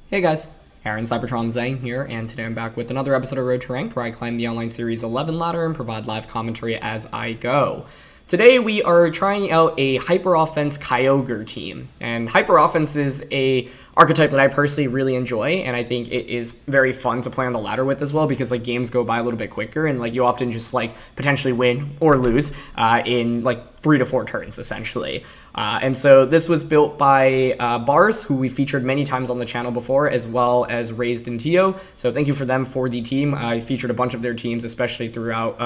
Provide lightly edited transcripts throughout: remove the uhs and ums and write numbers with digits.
Hey guys, Aaron Cybertron Zhang here, and today I'm back with another episode of Road to Ranked, where I climb the online series 11 ladder and provide live commentary as I go. Today we are trying out a Hyper Offense Kyogre team, and Hyper Offense is a archetype that I personally really enjoy, and I think it is very fun to play on the ladder with as well, because like games go by a little bit quicker, and like you often just like potentially win or lose in like 3 to 4 turns essentially. And so this was built by Baars, who we featured many times on the channel before, as well as Raised and Tio. So thank you for them for the team. I featured a bunch of their teams, especially throughout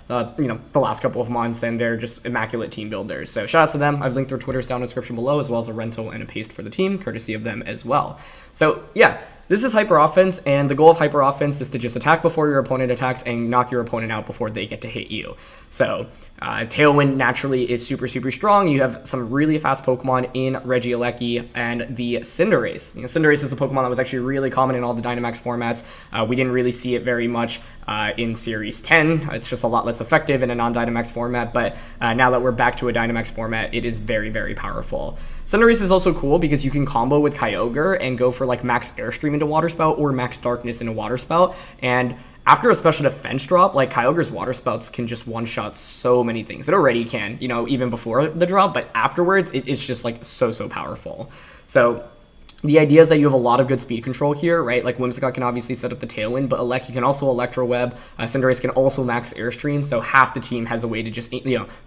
the last couple of months, and they're just immaculate team builders. So shout out to them. I've linked their Twitters down in the description below, as well as a rental and a paste for the team, courtesy of them as well. So yeah. This is Hyper Offense, and the goal of Hyper Offense is to just attack before your opponent attacks and knock your opponent out before they get to hit you. So, Tailwind naturally is super strong. You have some really fast Pokemon in Regieleki and the Cinderace. Cinderace is a Pokemon that was actually really common in all the Dynamax formats. We didn't really see it very much in Series 10. It's just a lot less effective in a non-Dynamax format, but now that we're back to a Dynamax format, it is very powerful. Cinderace is also cool because you can combo with Kyogre and go for like max Airstream into Water Spout or max Darkness into Water Spout, and after a special defense drop, like Kyogre's Water Spouts can just one-shot so many things. It already can, even before the drop, but afterwards, it's just like so powerful. So the idea is that you have a lot of good speed control here, right? Like Whimsicott can obviously set up the Tailwind, but Aleki can also Electro Web. Cinderace can also max Airstream, so half the team has a way to just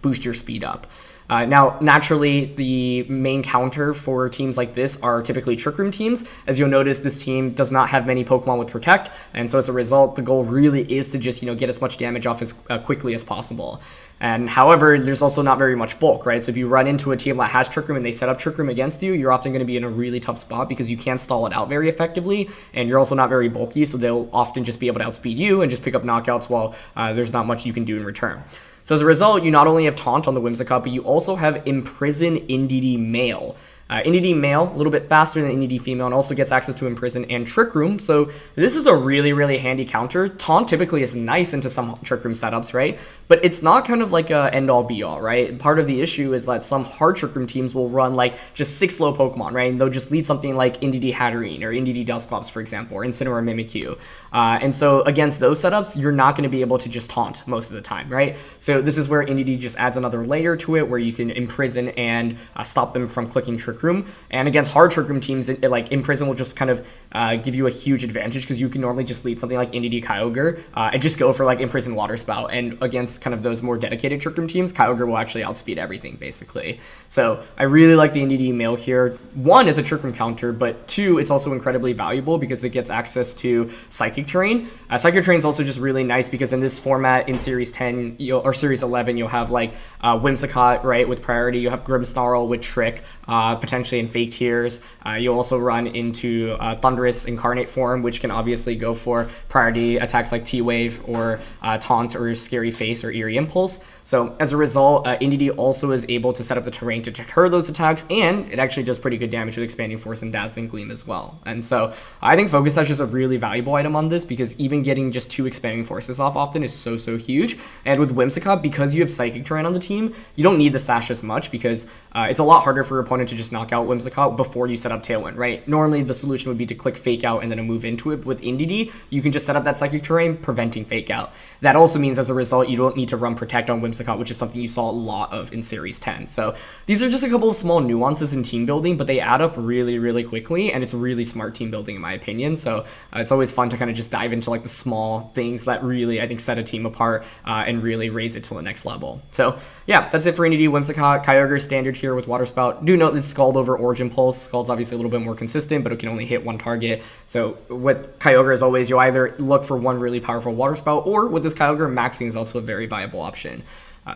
boost your speed up. Now, naturally, the main counter for teams like this are typically Trick Room teams. As you'll notice, this team does not have many Pokemon with Protect, and so as a result, the goal really is to just, get as much damage off as quickly as possible. And however, there's also not very much bulk, right? So if you run into a team that has Trick Room and they set up Trick Room against you, you're often going to be in a really tough spot because you can't stall it out very effectively, and you're also not very bulky, so they'll often just be able to outspeed you and just pick up knockouts while there's not much you can do in return. So as a result, you not only have Taunt on the Whimsicott, but you also have Imprison Indeedee Male. Indeedee Male, a little bit faster than Indeedee Female, and also gets access to Imprison and Trick Room, so this is a really handy counter. Taunt typically is nice into some Trick Room setups, right? But it's not kind of like a end-all be-all, right? Part of the issue is that some hard Trick Room teams will run like just 6 slow Pokemon, right? And they'll just lead something like Indeedee Hatterene or Indeedee Dusclops, for example, or Incineroar Mimikyu. And so against those setups, you're not going to be able to just taunt most of the time, right? So this is where Indeedee just adds another layer to it, where you can imprison and stop them from clicking Trick Room. And against hard Trick Room teams, like Imprison will just kind of give you a huge advantage, because you can normally just lead something like Indeedee Kyogre and just go for like Imprison Water Spout. And against kind of those more dedicated Trick Room teams, Kyogre will actually outspeed everything basically. So I really like the Indeedee Male here. 1 is a Trick Room counter, but 2, it's also incredibly valuable because it gets access to Psychic Terrain. Psychic Terrain is also just really nice because in this format, in Series 10 or Series 11, you'll have like Whimsicott, right, with priority. You'll have Grimmsnarl with Trick, potentially in Fake Tears. You'll also run into Thundurus Incarnate form, which can obviously go for priority attacks like T-Wave or Taunt or Scary Face or Eerie Impulse. So as a result, Indeedee also is able to set up the terrain to deter those attacks, and it actually does pretty good damage with Expanding Force and Dazzling Gleam as well. And so I think Focus Sash is a really valuable item on this, because even getting just 2 Expanding Forces off often is so huge. And with Whimsicott, because you have Psychic Terrain on the team, you don't need the Sash as much, because it's a lot harder for your opponent to just knock out Whimsicott before you set up Tailwind, right? Normally the solution would be to click Fake Out and then a move into it. With Indeedee, you can just set up that Psychic Terrain, preventing Fake Out. That also means, as a result, you don't need to run Protect on Whimsicott, which is something you saw a lot of in Series 10. So these are just a couple of small nuances in team building, but they add up really quickly, and it's really smart team building in my opinion. So it's always fun to kind of just dive into like the small things that really, I think, set a team apart and really raise it to the next level. So yeah, that's it for Indeedee Whimsicott. Kyogre standard here with Water Spout. Do note that Scald over Origin Pulse. Scald's obviously a little bit more consistent, but it can only hit 1 target. So with Kyogre, as always, you'll either look for 1 really powerful Water Spout, or with this Kyogre, maxing is also a very viable option.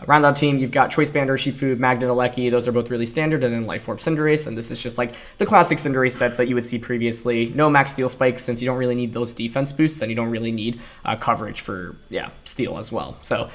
Round out team, you've got Choice Band, Urshifu, Magnet, Aleki. Those are both really standard, and then Life Orb Cinderace, and this is just like the classic Cinderace sets that you would see previously. No max Steel Spikes, since you don't really need those defense boosts, and you don't really need coverage for Steel as well. So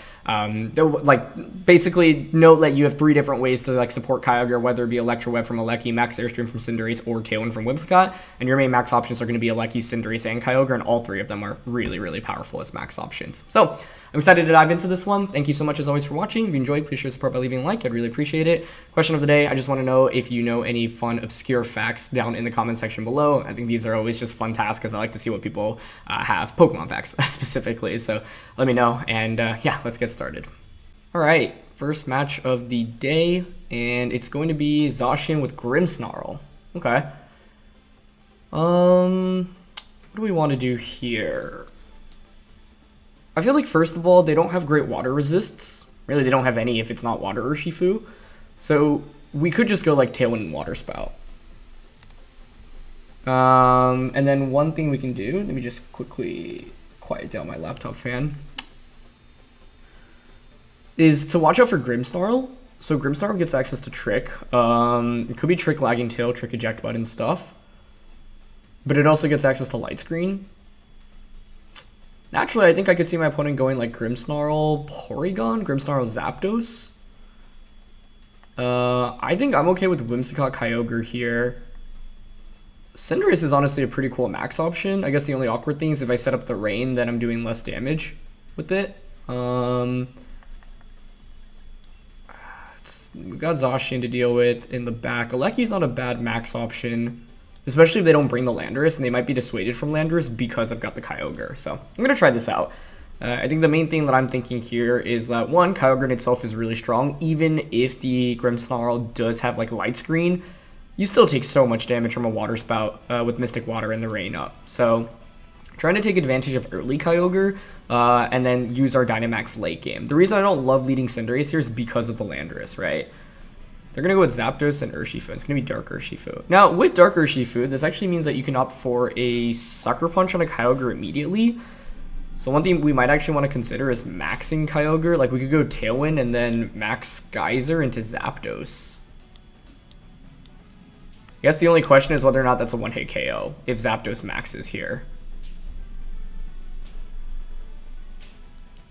basically note that you have 3 different ways to like support Kyogre, whether it be Electro Web from Aleki, Max Airstream from Cinderace, or Tailwind from Whimsicott. And your main max options are going to be Aleki, Cinderace, and Kyogre, and all 3 of them are really powerful as max options. So I'm excited to dive into this one. Thank you so much as always for watching. If you enjoyed, please share support by leaving a like. I'd really appreciate it. Question of the day, I just want to know if you know any fun, obscure facts down in the comment section below. I think these are always just fun tasks because I like to see what people have, Pokemon facts specifically. So let me know, and yeah, let's get started. All right, first match of the day, and it's going to be Zacian with Grimmsnarl. Okay. What do we want to do here? I feel like, first of all, they don't have great water resists. Really, they don't have any if it's not water Urshifu. So we could just go like Tailwind and Water Spout. And then one thing we can do, let me just quickly quiet down my laptop fan, is to watch out for Grimmsnarl. So Grimmsnarl gets access to Trick. It could be Trick, Lagging Tail, Trick, Eject Button stuff. But it also gets access to Light Screen. Naturally, I think I could see my opponent going like Grimmsnarl, Porygon, Grimmsnarl, Zapdos. I think I'm okay with Whimsicott, Kyogre here. Cinderace is honestly a pretty cool max option. I guess the only awkward thing is if I set up the rain, then I'm doing less damage with it. We got Zacian to deal with in the back. Aleki's not a bad max option, especially if they don't bring the Landorus, and they might be dissuaded from Landorus because I've got the Kyogre. So I'm going to try this out. I think the main thing that I'm thinking here is that, one, Kyogre in itself is really strong. Even if the Grimmsnarl does have like Light Screen, you still take so much damage from a Water Spout with Mystic Water and the Rain up. So trying to take advantage of early Kyogre and then use our Dynamax late game. The reason I don't love leading Cinderace here is because of the Landorus, right? They're going to go with Zapdos and Urshifu. It's going to be Dark Urshifu. Now, with Dark Urshifu, this actually means that you can opt for a Sucker Punch on a Kyogre immediately. So one thing we might actually want to consider is maxing Kyogre. Like, we could go Tailwind and then max Geyser into Zapdos. I guess the only question is whether or not that's a one-hit KO if Zapdos maxes here.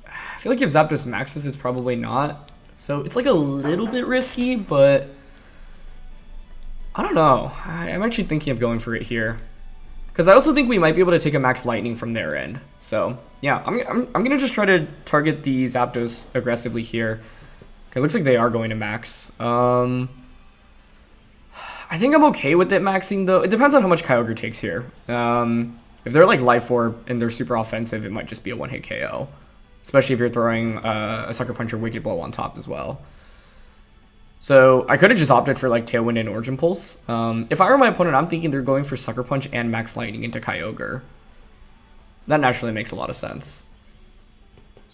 I feel like if Zapdos maxes, it's probably not. So it's like a little bit risky, but I don't know. I'm actually thinking of going for it here, because I also think we might be able to take a max Lightning from their end. So yeah, I'm gonna just try to target the Zapdos aggressively here. Okay, looks like they are going to max. I think I'm okay with it maxing though. It depends on how much Kyogre takes here. If they're like Life Orb and they're super offensive, it might just be a one-hit KO. Especially if you're throwing a Sucker Punch or Wicked Blow on top as well. So I could have just opted for like Tailwind and Origin Pulse. If I were my opponent, I'm thinking they're going for Sucker Punch and Max Lightning into Kyogre. That naturally makes a lot of sense.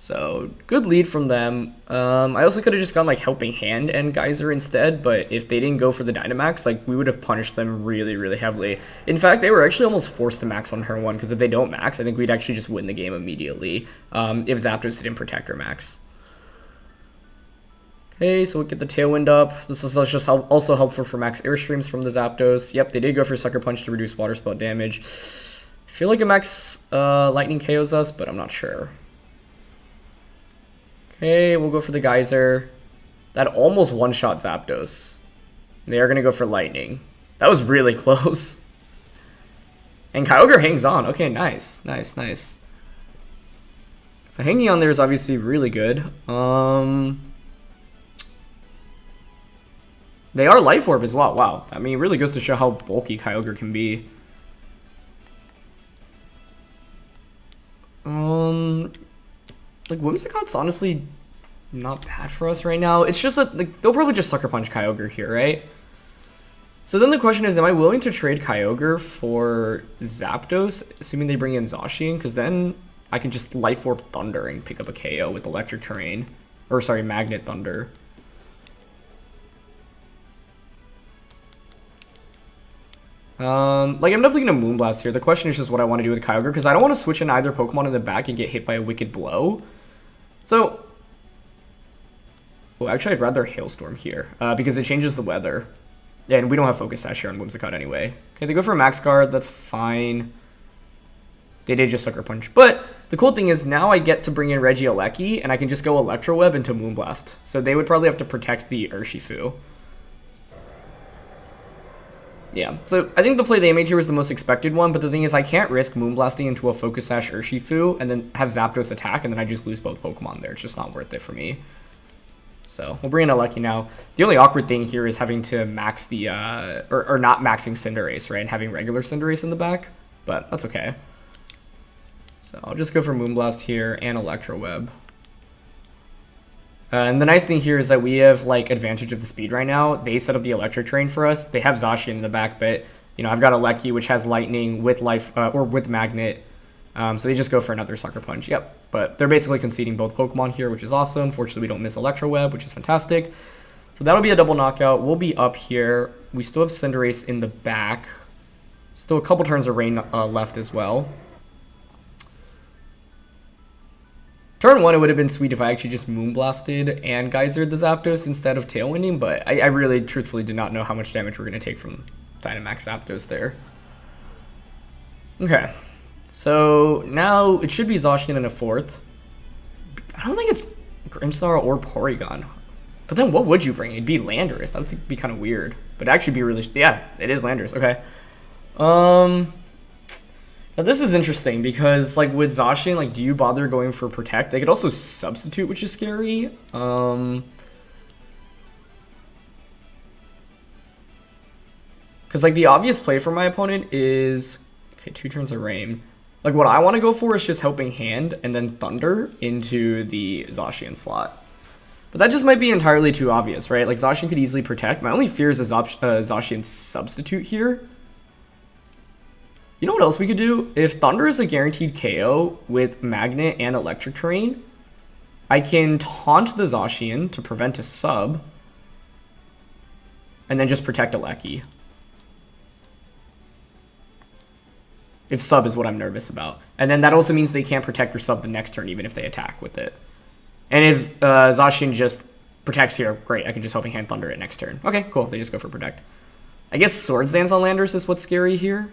So good lead from them. I also could have just gone like Helping Hand and Geyser instead, but if they didn't go for the Dynamax, like we would have punished them really, really heavily. In fact, they were actually almost forced to max on turn 1, because if they don't max, I think we'd actually just win the game immediately if Zapdos didn't protect or max. Okay, so we'll get the Tailwind up. This is just also helpful for max Airstreams from the Zapdos. Yep, they did go for Sucker Punch to reduce Water Spout damage. I feel like a max Lightning KOs us, but I'm not sure. Okay, we'll go for the Geyser. That almost one-shot Zapdos. They are going to go for Lightning. That was really close. And Kyogre hangs on. Okay, nice. Nice, nice. So hanging on there is obviously really good. They are Life Orb as well. Wow. I mean, it really goes to show how bulky Kyogre can be. Like, Whimsicott's honestly not bad for us right now. It's just that like, they'll probably just Sucker Punch Kyogre here, right? So then the question is, am I willing to trade Kyogre for Zapdos, assuming they bring in Zacian? Because then I can just Life Orb Thunder and pick up a KO with Electric Terrain. Or, sorry, Magnet Thunder. Like, I'm definitely going to Moonblast here. The question is just what I want to do with Kyogre, because I don't want to switch in either Pokemon in the back and get hit by a Wicked Blow. So, well, actually, I'd rather Hailstorm here, because it changes the weather. Yeah, and we don't have Focus Sash here on Whimsicott anyway. Okay, they go for a Max Guard. That's fine. They did just Sucker Punch. But the cool thing is now I get to bring in Regieleki, and I can just go Electro Web into Moonblast. So they would probably have to protect the Urshifu. Yeah, so I think the play they made here was the most expected one, but the thing is I can't risk Moonblasting into a Focus Sash Urshifu and then have Zapdos attack, and then I just lose both Pokemon there. It's just not worth it for me. So we'll bring in Regieleki now. The only awkward thing here is having to max the, or not maxing Cinderace, right, and having regular Cinderace in the back, but that's okay. So I'll just go for Moonblast here and Electro Web. And the nice thing here is that we have like advantage of the speed right now. They set up the electric terrain for us. They have Zacian in the back, but you know I've got Regieleki which has lightning with life or with magnet. So they just go for another Sucker Punch. Yep. But they're basically conceding both Pokemon here, which is awesome. Fortunately, we don't miss Electro Web, which is fantastic. So that'll be a double knockout. We'll be up here. We still have Cinderace in the back. Still a couple turns of rain left as well. Turn 1, it would have been sweet if I actually just Moonblasted and Geysered the Zapdos instead of Tailwinding, but I really, truthfully, did not know how much damage we're going to take from Dynamax Zapdos there. Okay, so now it should be Zacian in a 4th. I don't think it's Grimmsnarl or Porygon. But then what would you bring? It'd be Landorus. That would be kind of weird. But it'd actually be really... Yeah, it is Landorus. Okay. Now this is interesting because, like, with Zacian, like, do you bother going for Protect? They could also Substitute, which is scary. Because, like, the obvious play for my opponent is... Okay, 2 turns of Rain. Like, what I want to go for is just Helping Hand and then Thunder into the Zacian slot. But that just might be entirely too obvious, right? Like, Zacian could easily Protect. My only fear is a Zacian Substitute here. You know what else we could do? If Thunder is a guaranteed KO with Magnet and Electric Terrain, I can taunt the Zacian to prevent a sub, and then just protect Regieleki. If sub is what I'm nervous about. And then that also means they can't protect or sub the next turn, even if they attack with it. And if Zacian just protects here, great, I can just Helping Hand Thunder it next turn. Okay, cool, they just go for Protect. I guess Swords Dance on Landorus is what's scary here.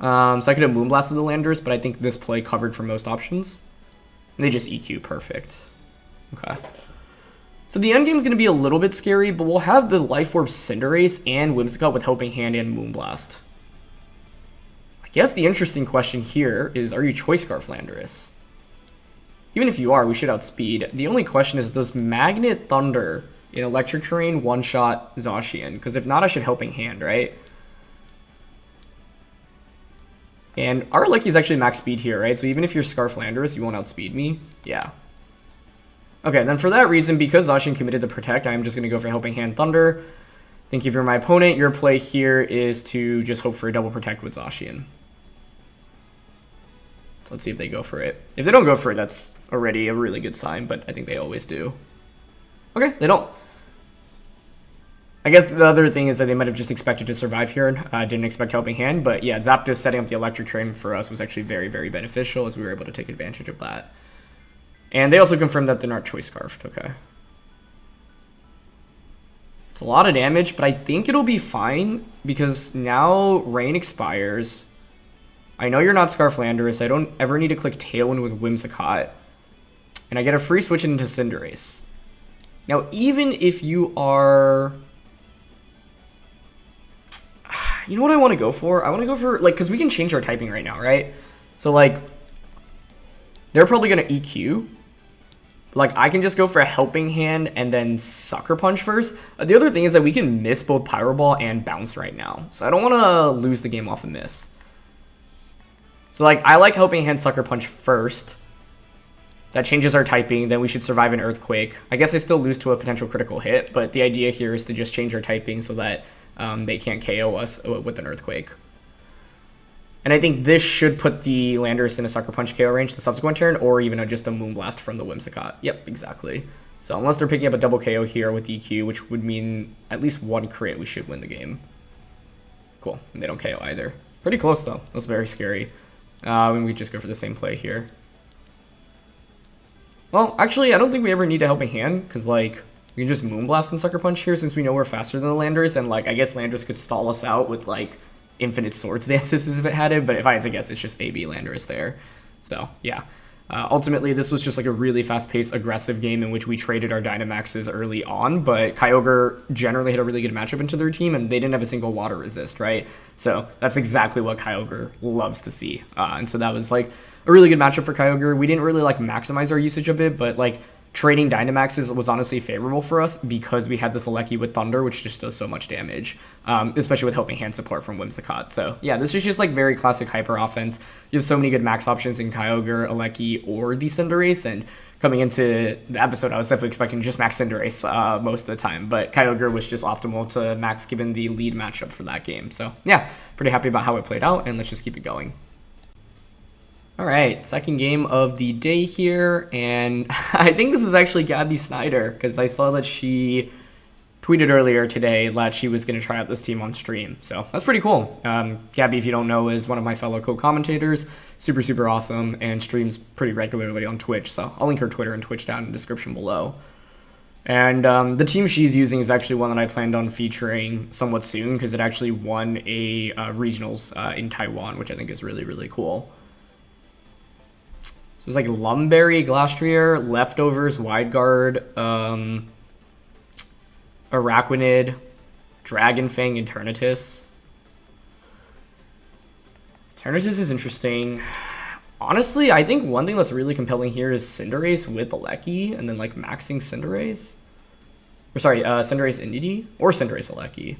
So I could have Moonblasted the Landorus, but I think this play covered for most options. And they just EQ, perfect. Okay. So the end game is going to be a little bit scary, but we'll have the Life Orb Cinderace and Whimsicott with Helping Hand and Moonblast. I guess the interesting question here is, are you Choice Scarf Landorus? Even if you are, we should outspeed. The only question is, does Magnet Thunder in Electric Terrain one-shot Zacian? Because if not, I should Helping Hand, right? And Araquanid is actually max speed here, right? So even if you're Scarf Landorus, you won't outspeed me. Yeah. Okay, then for that reason, because Zacian committed the Protect, I'm just going to go for Helping Hand Thunder. I think if you're my opponent, your play here is to just hope for a double Protect with Zacian. So let's see if they go for it. If they don't go for it, that's already a really good sign, but I think they always do. Okay, they don't. I guess the other thing is that they might have just expected to survive here. Didn't expect Helping Hand, but yeah, Zapdos setting up the Electric Terrain for us was actually very, very beneficial as we were able to take advantage of that. And they also confirmed that they're not Choice Scarfed, okay. It's a lot of damage, but I think it'll be fine because now Rain expires. I know you're not Scarf Landorus. I don't ever need to click Tailwind with Whimsicott. And I get a free switch into Cinderace. Now, even if you are... You know what I want to go for? I want to go for, like, because we can change our typing right now, right? So, like, they're probably going to EQ. Like, I can just go for a Helping Hand and then Sucker Punch first. The other thing is that we can miss both Pyro Ball and Bounce right now. So I don't want to lose the game off a miss. So, like, I like Helping Hand Sucker Punch first. That changes our typing. Then we should survive an Earthquake. I guess I still lose to a potential critical hit, but the idea here is to just change our typing so that they can't KO us with an Earthquake. And I think this should put the Landorus in a Sucker Punch KO range the subsequent turn, or even just a Moonblast from the Whimsicott. Yep, exactly. So unless they're picking up a double KO here with EQ, which would mean at least one crit, we should win the game. Cool. And they don't KO either. Pretty close, though. That's very scary. And we just go for the same play here. Well, actually, I don't think we ever need to Helping Hand, because, like, we can just Moonblast and Sucker Punch here since we know we're faster than the Landorus, and, like, I guess Landorus could stall us out with, like, infinite Swords Dances if it had it, but if I had to guess, it's just AB Landorus there. So, yeah. Ultimately, this was just like a really fast-paced, aggressive game in which we traded our Dynamaxes early on, but Kyogre generally had a really good matchup into their team, and they didn't have a single water resist, right? So that's exactly what Kyogre loves to see. And so that was like a really good matchup for Kyogre. We didn't really like maximize our usage of it, but like trading Dynamaxes was honestly favorable for us because we had this Regieleki with Thunder, which just does so much damage, especially with Helping Hand support from Whimsicott. So yeah, this is just like very classic hyper offense. You have so many good max options in Kyogre, Regieleki, or the Cinderace, and coming into the episode, I was definitely expecting just max Cinderace most of the time, but Kyogre was just optimal to max given the lead matchup for that game. So yeah, pretty happy about how it played out, and let's just keep it going. All right, second game of the day here, and I think this is actually Gabby Snyder, because I saw that she tweeted earlier today that she was going to try out this team on stream, so that's pretty cool. Gabby, if you don't know, is one of my fellow co-commentators, super awesome, and streams pretty regularly on Twitch, so I'll link her Twitter and Twitch down in the description below. And the team she's using is actually one that I planned on featuring somewhat soon, because it actually won a regionals in Taiwan, which I think is really cool. So it's like Lumberry, Glastrier, Leftovers, Wide Guard, Araquanid, Dragonfang, Eternatus. Eternatus is interesting. Honestly, I think one thing that's really compelling here is Cinderace with Regieleki, and then like maxing Cinderace. Or sorry, Cinderace Indeedee, or Cinderace Regieleki.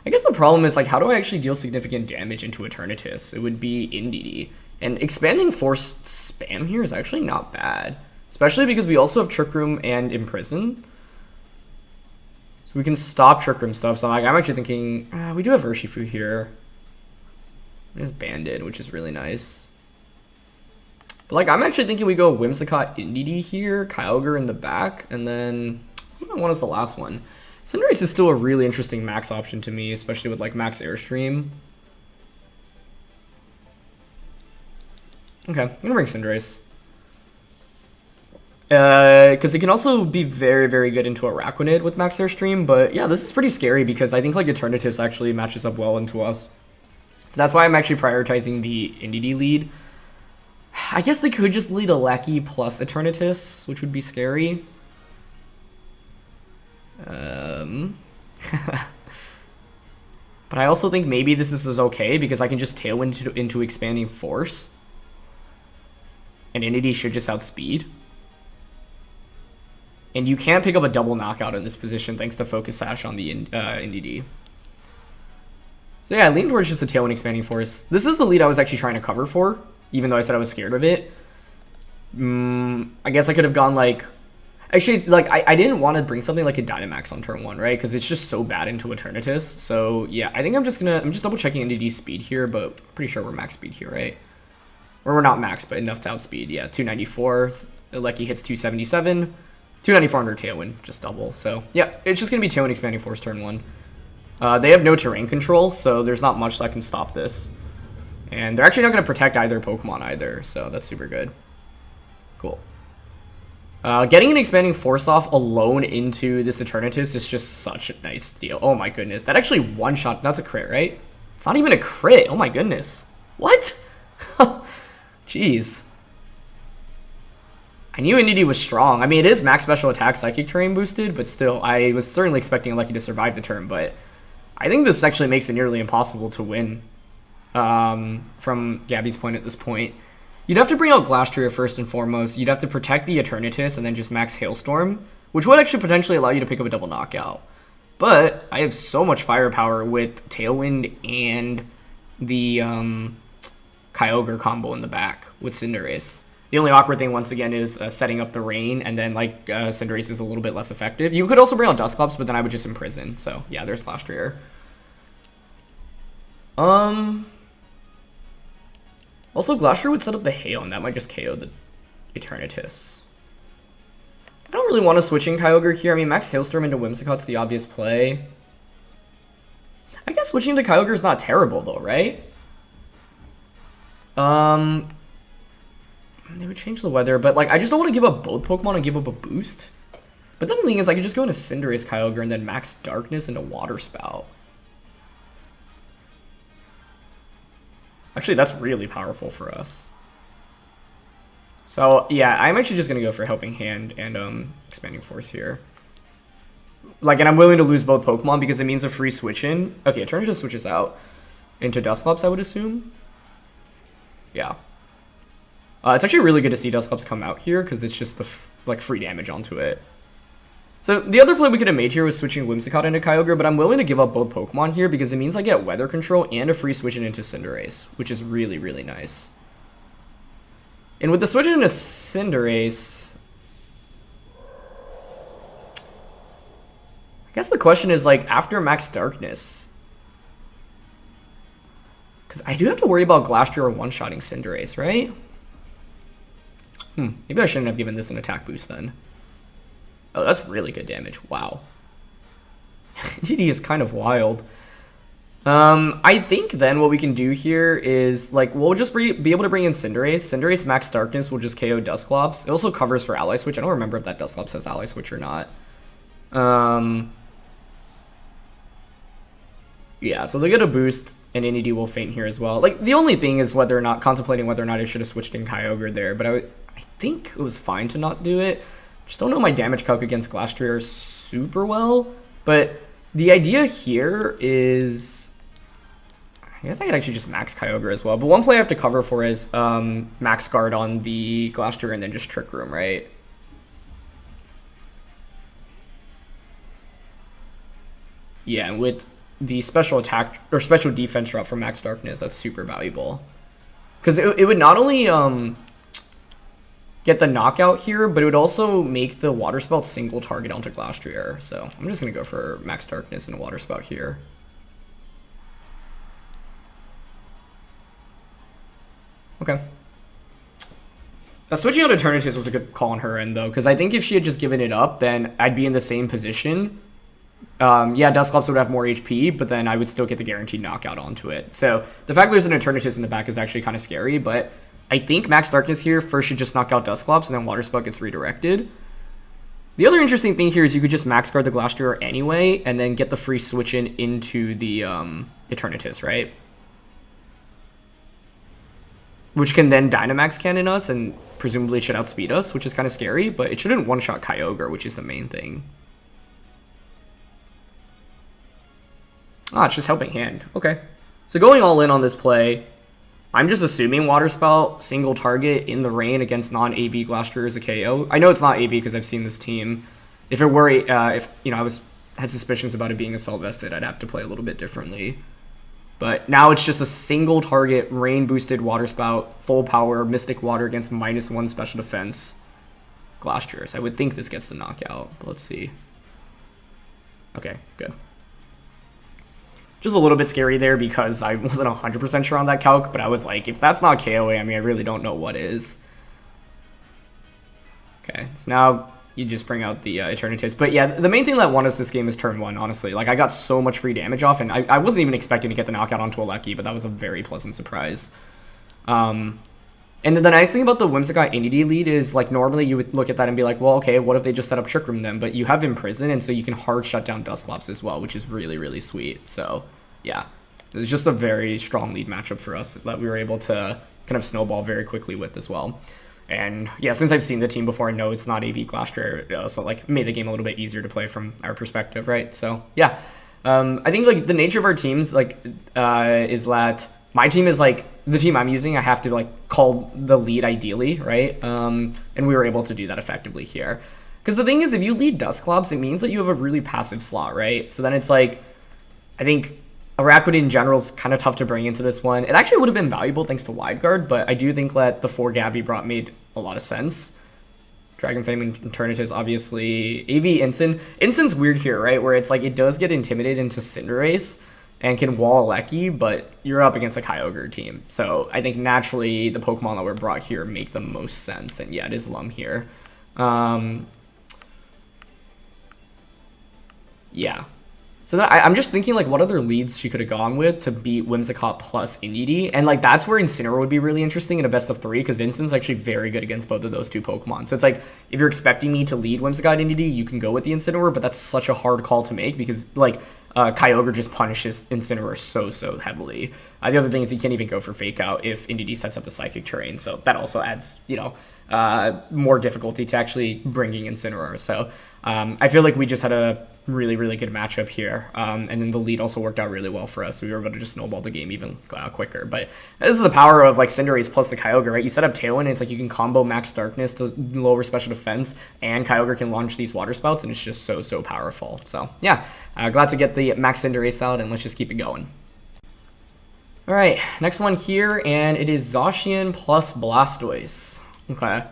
I guess the problem is like, how do I actually deal significant damage into Eternatus? It would be Indeedee. And expanding force spam here is actually not bad, especially because we also have Trick Room and Imprison. So we can stop Trick Room stuff. So like, I'm actually thinking, we do have Urshifu here. It is Banded, which is really nice. But like, I'm actually thinking we go Whimsicott Indeedee here, Kyogre in the back, and then what one is the last one? Cinderace is still a really interesting max option to me, especially with like max Airstream. Okay, I'm gonna bring Cinderace. Because it can also be very good into Araquanid with max Airstream, but yeah, this is pretty scary because I think like Eternatus actually matches up well into us. So that's why I'm actually prioritizing the Indeedee lead. I guess they could just lead Regieleki plus Eternatus, which would be scary. But I also think maybe this is okay because I can just Tailwind into Expanding Force. And Indeedee should just outspeed. And you can't pick up a double knockout in this position thanks to Focus Sash on the Indeedee. So yeah, I lean towards just a Tailwind Expanding Force. This is the lead I was actually trying to cover for, even though I said I was scared of it. I guess I could have gone like... Actually, it's like I didn't want to bring something like a Dynamax on turn 1, right? Because it's just so bad into Eternatus. So yeah, I think I'm just double checking Indeedee's speed here, but pretty sure we're max speed here, right? Or we're not max, but enough to outspeed. Yeah, 294. Regieleki hits 277. 294 under Tailwind, just double. So yeah, it's just gonna be Tailwind Expanding Force turn 1. They have no terrain control, so there's not much that can stop this. And they're actually not gonna protect either Pokemon either, so that's super good. Cool. Getting an Expanding Force off alone into this Eternatus is just such a nice deal. Oh my goodness, that actually one-shot, that's a crit, right? It's not even a crit, oh my goodness. What? Jeez. I knew Indeedee was strong. I mean, it is max special attack psychic terrain boosted, but still, I was certainly expecting Regieleki to survive the turn, but I think this actually makes it nearly impossible to win from Gabby's point at this point. You'd have to bring out Glastrier first and foremost. You'd have to protect the Eternatus and then just max Hailstorm, which would actually potentially allow you to pick up a double knockout. But I have so much firepower with Tailwind and the Kyogre combo in the back with Cinderace. The only awkward thing, once again, is setting up the rain, and then, like, Cinderace is a little bit less effective. You could also bring out Dusclops, but then I would just Imprison. So, yeah, there's Glastrier. Also, Glastrier would set up the Hail, and that might just KO the Eternatus. I don't really want to switch in Kyogre here. I mean, max Hailstorm into Whimsicott's the obvious play. I guess switching to Kyogre is not terrible, though, right? They would change the weather, but like I just don't want to give up both Pokemon and give up a boost. But then the thing is, I could just go into Cinderace Kyogre and then max Darkness into Water Spout. Actually, that's really powerful for us. So, yeah, I'm actually just going to go for Helping Hand and Expanding Force here. Like, and I'm willing to lose both Pokemon because it means a free switch in. Okay, Eternatus switches out into Dusclops, I would assume. Yeah. It's actually really good to see Dusclops come out here because it's just the like free damage onto it. So the other play we could have made here was switching Whimsicott into Kyogre, but I'm willing to give up both Pokemon here because it means I get Weather Control and a free switch in into Cinderace, which is really, really nice. And with the switch into Cinderace, I guess the question is, like, after Max Darkness, because I do have to worry about Glastrier one-shotting Cinderace, right? Maybe I shouldn't have given this an attack boost then. Oh, that's really good damage. Wow. Indeedee is kind of wild. I think then what we can do here is, like, we'll just be able to bring in Cinderace. Cinderace Max Darkness will just KO Dusclops. It also covers for Ally Switch. I don't remember if that Dusclops has Ally Switch or not. Yeah, so they get a boost, and Indeedee will faint here as well. Like, the only thing is contemplating whether or not I should have switched in Kyogre there, but I think it was fine to not do it. Just don't know my damage calc against Glastrier super well, but the idea here is, I guess I could actually just max Kyogre as well, but one play I have to cover for is max guard on the Glastrier and then just Trick Room, right? Yeah, and with the special attack or special defense drop from Max Darkness, that's super valuable. Because it would not only get the knockout here, but it would also make the Water Spout single target onto Glastrier. So I'm just going to go for Max Darkness and a Water Spout here. Okay. Now, switching out Eternatus was a good call on her end, though, because I think if she had just given it up, then I'd be in the same position. Yeah, Dusclops would have more HP, but then I would still get the guaranteed knockout onto it. So the fact there's an Eternatus in the back is actually kind of scary, but I think Max Darkness here first should just knock out Dusclops, and then Water Spout gets redirected. The other interesting thing here is you could just max guard the Glastrier anyway, and then get the free switch in into the Eternatus, right? Which can then Dynamax Cannon us, and presumably should outspeed us, which is kind of scary, but it shouldn't one-shot Kyogre, which is the main thing. Ah, it's just Helping Hand. Okay. So going all in on this play, I'm just assuming Water Spout, single target in the rain against non-AV Glastrier is a KO. I know it's not AV because I've seen this team. If it were, if you know, had suspicions about it being Assault Vested, I'd have to play a little bit differently. But now it's just a single target, rain boosted Water Spout, full power, Mystic Water against -1 special defense Glastrier. So I would think this gets the knockout, but let's see. Okay, good. Just a little bit scary there because I wasn't 100% sure on that calc, but I was like, if that's not KOA, I mean, I really don't know what is. Okay, so now you just bring out the Eternatus. But yeah, the main thing that won us this game is turn 1, honestly. Like, I got so much free damage off, and I wasn't even expecting to get the knockout onto Regieleki, but that was a very pleasant surprise. And the nice thing about the Whimsicott Indeedee lead is, like, normally you would look at that and be like, well, okay, what if they just set up Trick Room then? But you have Imprison, and so you can hard shut down Dusclops as well, which is really, really sweet. So, yeah. It was just a very strong lead matchup for us that we were able to kind of snowball very quickly with as well. And, yeah, since I've seen the team before, I know it's not AV Glastrier, so, like, made the game a little bit easier to play from our perspective, right? So, yeah. I think, like, the nature of our teams, like, is that my team is, like, the team I'm using, I have to, like, call the lead ideally, right? And we were able to do that effectively here. Because the thing is, if you lead Dusclops, it means that you have a really passive slot, right? So then it's like, I think Araquanid in general is kind of tough to bring into this one. It actually would have been valuable thanks to Wide Guard, but I do think that the 4 Gabby brought made a lot of sense. Dragon Flame and Eternatus, obviously. AV Incin. Incin's weird here, right? Where it's like, it does get intimidated into Cinderace and can wall Regieleki, but you're up against a Kyogre team. So I think naturally the Pokemon that were brought here make the most sense. And yeah, it is Lum here. Yeah. So then I'm just thinking, like, what other leads she could have gone with to beat Whimsicott plus Indeedee. And, like, that's where Incineroar would be really interesting in a best of 3, because Incin's actually very good against both of those two Pokemon. So it's like, if you're expecting me to lead Whimsicott Indeedee, you can go with the Incineroar, but that's such a hard call to make because, like, Kyogre just punishes Incineroar so heavily. The other thing is he can't even go for Fake Out if Indeedee sets up the Psychic Terrain, so that also adds, you know, more difficulty to actually bringing Incineroar. So I feel like we just had a really, really good matchup here. And then the lead also worked out really well for us. So we were able to just snowball the game even quicker. But this is the power of like Cinderace plus the Kyogre, right? You set up Tailwind, and it's like you can combo Max Darkness to lower special defense, and Kyogre can launch these Water Spouts, and it's just so, so powerful. So yeah, glad to get the Max Cinderace out, and let's just keep it going. All right, next one here, and it is Zacian plus Blastoise. Okay.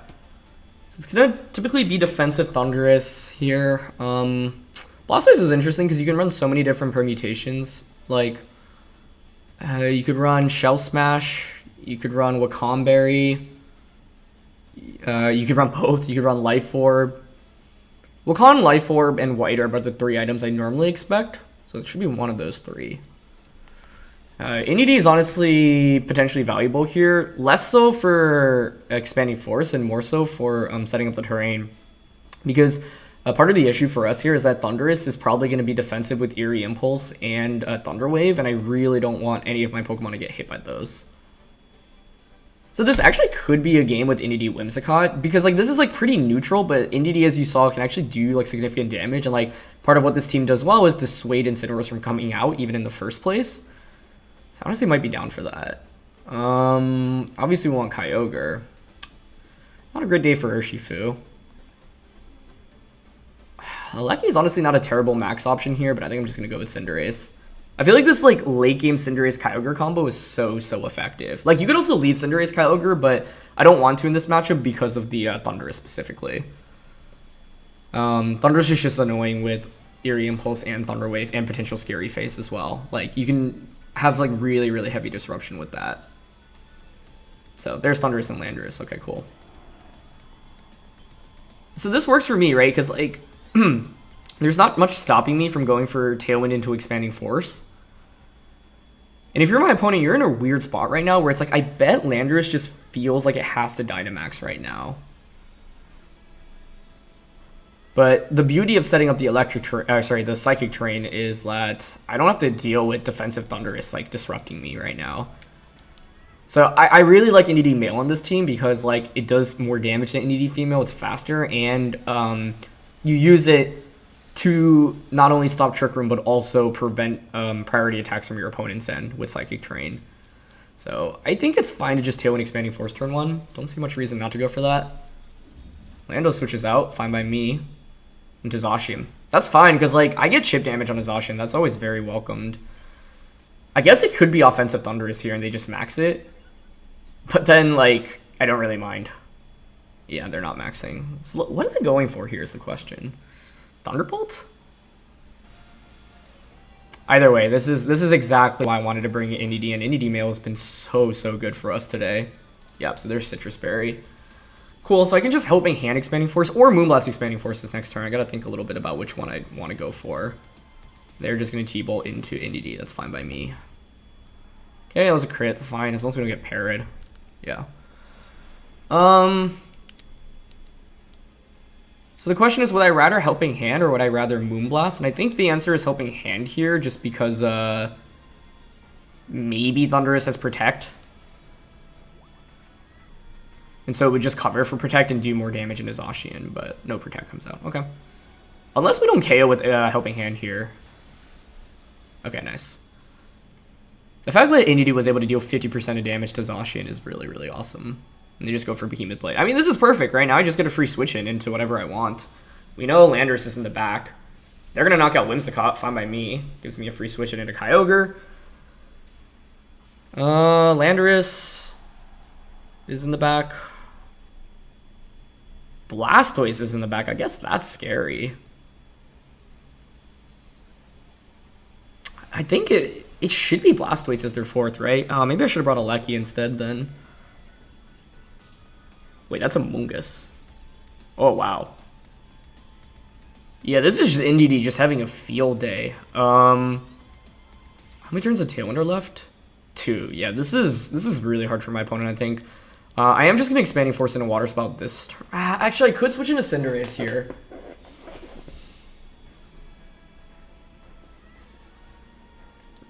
So it's going to typically be defensive Thundurus here. Blastoise is interesting because you can run so many different permutations. Like, you could run Shell Smash, you could run Wakandberry, you could run both, you could run Life Orb. Wakan, Life Orb, and White are about the 3 items I normally expect, so it should be one of those 3. Indeedee is honestly potentially valuable here, less so for expanding force and more so for setting up the terrain, because part of the issue for us here is that Thundurus is probably going to be defensive with Eerie Impulse and Thunder Wave, and I really don't want any of my Pokemon to get hit by those. So this actually could be a game with Indeedee Whimsicott, because like this is like pretty neutral, but Indeedee, as you saw, can actually do like significant damage, and like part of what this team does well is dissuade Incineroar from coming out even in the first place. I honestly might be down for that. Obviously we want Kyogre. Not a great day for Urshifu. Regieleki is honestly not a terrible max option here, but I think I'm just going to go with Cinderace. I feel like this like late game Cinderace Kyogre combo is so effective. Like you could also lead Cinderace Kyogre, but I don't want to in this matchup because of the Thundurus specifically. Thundurus is just annoying with Eerie Impulse and Thunder Wave and potential Scary Face as well. Like you can have like really heavy disruption with that. So there's Thundurus and Landorus. Okay, cool. So this works for me, right? Because like there's not much stopping me from going for Tailwind into Expanding Force. And if you're my opponent, you're in a weird spot right now where it's like I bet Landorus just feels like it has to Dynamax right now. But the beauty of setting up the the Psychic Terrain is that I don't have to deal with defensive Thundurus like disrupting me right now. So I really like Indeedee Male on this team because like it does more damage than Indeedee Female. It's faster, and you use it to not only stop Trick Room but also prevent priority attacks from your opponent's end with Psychic Terrain. So I think it's fine to just Tailwind Expanding Force turn 1. Don't see much reason not to go for that. Lando switches out, fine by me. Into Zacian. That's fine, because like I get chip damage on a Zacian. That's always very welcomed. I guess it could be offensive Thundurus here and they just max it. But then like I don't really mind. Yeah, they're not maxing. So what is it going for here is the question. Thunderbolt? Either way, this is exactly why I wanted to bring Indeedee, and Indeedee Male has been so good for us today. Yep, so there's Citrus Berry. Cool, so I can just Helping Hand Expanding Force or Moonblast Expanding Force this next turn. I gotta think a little bit about which one I want to go for. They're just gonna T-Bolt into Indeedee. That's fine by me. Okay, that was a crit. It's fine, as long as we don't get parried. Yeah. So the question is, would I rather Helping Hand or would I rather Moonblast? And I think the answer is Helping Hand here, just because maybe Thundurus has Protect. And so it would just cover for Protect and do more damage into Zacian, but no Protect comes out. Okay. Unless we don't KO with Helping Hand here. Okay, nice. The fact that Indeedee was able to deal 50% of damage to Zacian is really awesome. And they just go for Behemoth Blade. I mean, this is perfect, right? Now I just get a free switch in into whatever I want. We know Landorus is in the back. They're going to knock out Whimsicott, fine by me. Gives me a free switch in into Kyogre. Landorus is in the back. Blastoise is in the back. I guess that's scary. I think it should be Blastoise as their 4th, right? Maybe I should have brought a Regieleki instead then. Wait, that's Amoonguss. Oh, wow. Yeah, this is just Indeedee just having a field day. How many turns of Tailwind are left? 2. Yeah, this is really hard for my opponent, I think. I am just going to Expanding Force into Water Spout this turn. Actually, I could switch into Cinderace here.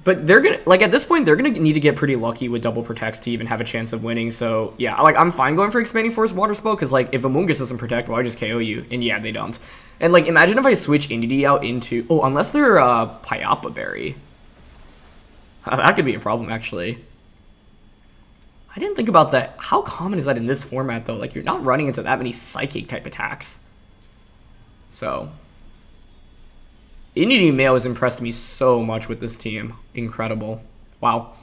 But they're gonna, like, at this point, they're gonna need to get pretty lucky with double protects to even have a chance of winning. So yeah, like, I'm fine going for expanding force water spell, because like if Amoonguss doesn't protect, well, I just KO you. And yeah, they don't. And like, imagine if I switch Indeedee out into, oh, unless they're Pyapa Berry. That could be a problem, actually. I didn't think about that. How common is that in this format, though? Like, you're not running into that many psychic type attacks. So Indeedee Male has impressed me so much with this team. Incredible. Wow.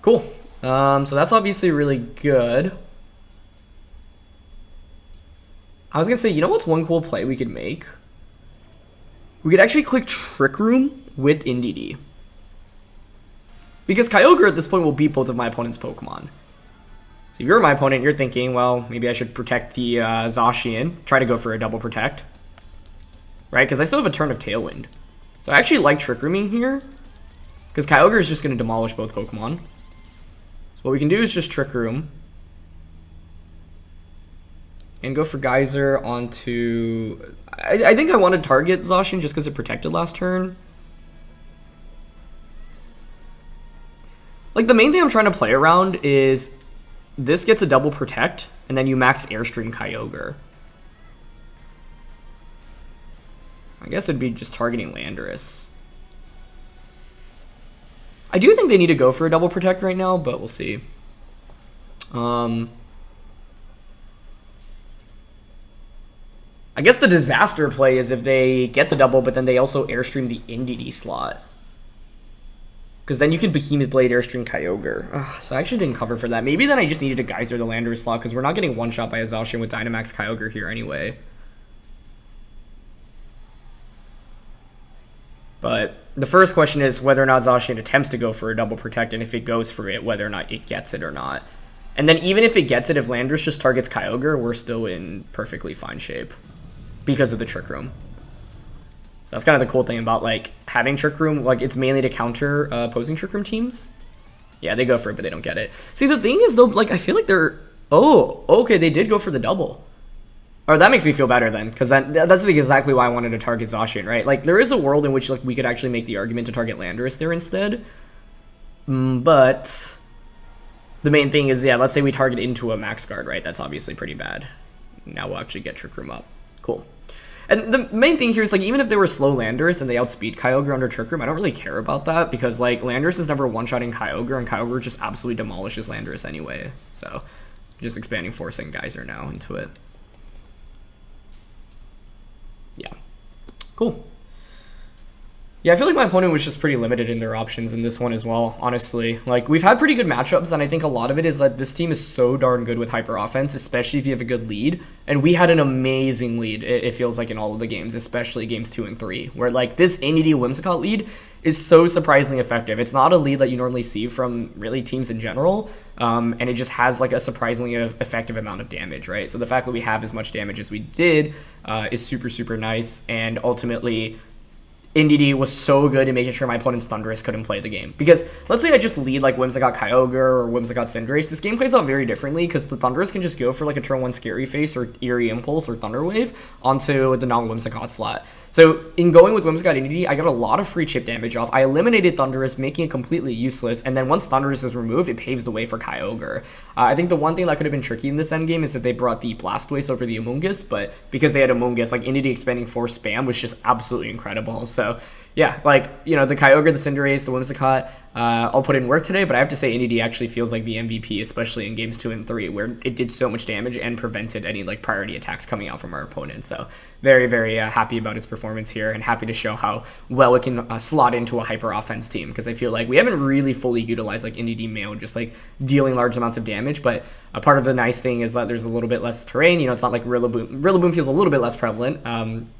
Cool. So that's obviously really good. I was going to say, you know what's one cool play we could make? We could actually click Trick Room with Indeedee. Because Kyogre at this point will beat both of my opponent's Pokemon. So if you're my opponent, you're thinking, well, maybe I should protect the Zacian. Try to go for a double protect. Right? Because I still have a turn of Tailwind. So I actually like Trick Rooming here. Because Kyogre is just going to demolish both Pokemon. So what we can do is just Trick Room. And go for Geyser onto... I think I want to target Zacian just because it protected last turn. Like, the main thing I'm trying to play around is this gets a double protect, and then you max Airstream Kyogre. I guess it'd be just targeting Landorus. I do think they need to go for a double protect right now, but we'll see. I guess the disaster play is if they get the double, but then they also Airstream the Indeedee slot. Because then you could Behemoth Blade Airstream Kyogre. Ugh, so I actually didn't cover for that. Maybe then I just needed to Geyser the Landorus slot, because we're not getting one-shot by a Zacian with Dynamax Kyogre here anyway. But the first question is whether or not Zacian attempts to go for a double protect, and if it goes for it, whether or not it gets it or not. And then even if it gets it, if Landorus just targets Kyogre, we're still in perfectly fine shape because of the Trick Room. So that's kind of the cool thing about, like, having Trick Room. Like, it's mainly to counter opposing Trick Room teams. Yeah, they go for it, but they don't get it. See, the thing is, though, like, I feel like they're... Oh, okay, they did go for the double. Or that makes me feel better, then, because that's exactly why I wanted to target Zacian, right? Like, there is a world in which, like, we could actually make the argument to target Landorus there instead. But the main thing is, yeah, let's say we target into a Max Guard, right? That's obviously pretty bad. Now we'll actually get Trick Room up. Cool. And the main thing here is, like, even if they were slow Landorus and they outspeed Kyogre under Trick Room, I don't really care about that, because, like, Landorus is never one-shotting Kyogre, and Kyogre just absolutely demolishes Landorus anyway. So, just expanding Force and Geyser now into it. Yeah. Cool. Yeah, I feel like my opponent was just pretty limited in their options in this one as well, honestly. Like, we've had pretty good matchups, and I think a lot of it is that this team is so darn good with hyper offense, especially if you have a good lead. And we had an amazing lead, it feels like, in all of the games, especially games 2 and 3, where, like, this Indeedee Whimsicott lead is so surprisingly effective. It's not a lead that you normally see from, really, teams in general, and it just has, like, a surprisingly effective amount of damage, right? So the fact that we have as much damage as we did is super, super nice, and ultimately... Indeedee was so good in making sure my opponent's Thundurus couldn't play the game. Because let's say I just lead like Whimsicott Kyogre or Whimsicott Cinderace, this game plays out very differently because the Thundurus can just go for like a turn 1 Scary Face or Eerie Impulse or Thunder Wave onto the non-Whimsicott slot. So in going with Whimsicott Indeedee, I got a lot of free chip damage off. I eliminated Thundurus, making it completely useless, and then once Thundurus is removed, it paves the way for Kyogre. I think the one thing that could have been tricky in this endgame is that they brought the Blastoise over the Amoonguss, but because they had Amoonguss, like Indeedee expanding Force spam was just absolutely incredible. So yeah, like, you know, the Kyogre, the Cinderace, the Whimsicott, I'll put in work today, but I have to say Indeedee actually feels like the MVP, especially in games 2 and 3, where it did so much damage and prevented any like priority attacks coming out from our opponent. So very, very happy about its performance here, and happy to show how well it can slot into a hyper offense team, because I feel like we haven't really fully utilized like Indeedee Male, just like dealing large amounts of damage. But a part of the nice thing is that there's a little bit less terrain. You know, it's not like Rillaboom. Rillaboom feels a little bit less prevalent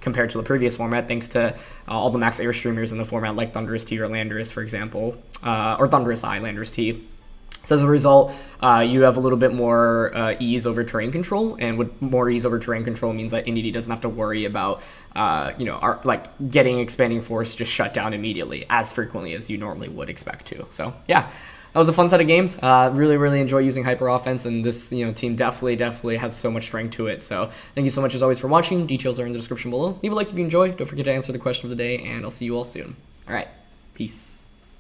compared to the previous format, thanks to all the max Airstreamers in the format, like Thundurus-T or Landorus, for example, or Thundurus-I, Landorus-T. So as a result, you have a little bit more ease over terrain control, and with more ease over terrain control means that Indeedee doesn't have to worry about, getting Expanding Force just shut down immediately as frequently as you normally would expect to. So yeah, that was a fun set of games. Really, really enjoy using hyper offense, and this team definitely has so much strength to it. So thank you so much as always for watching. Details are in the description below. Leave a like if you enjoy. Don't forget to answer the question of the day, and I'll see you all soon. All right, peace.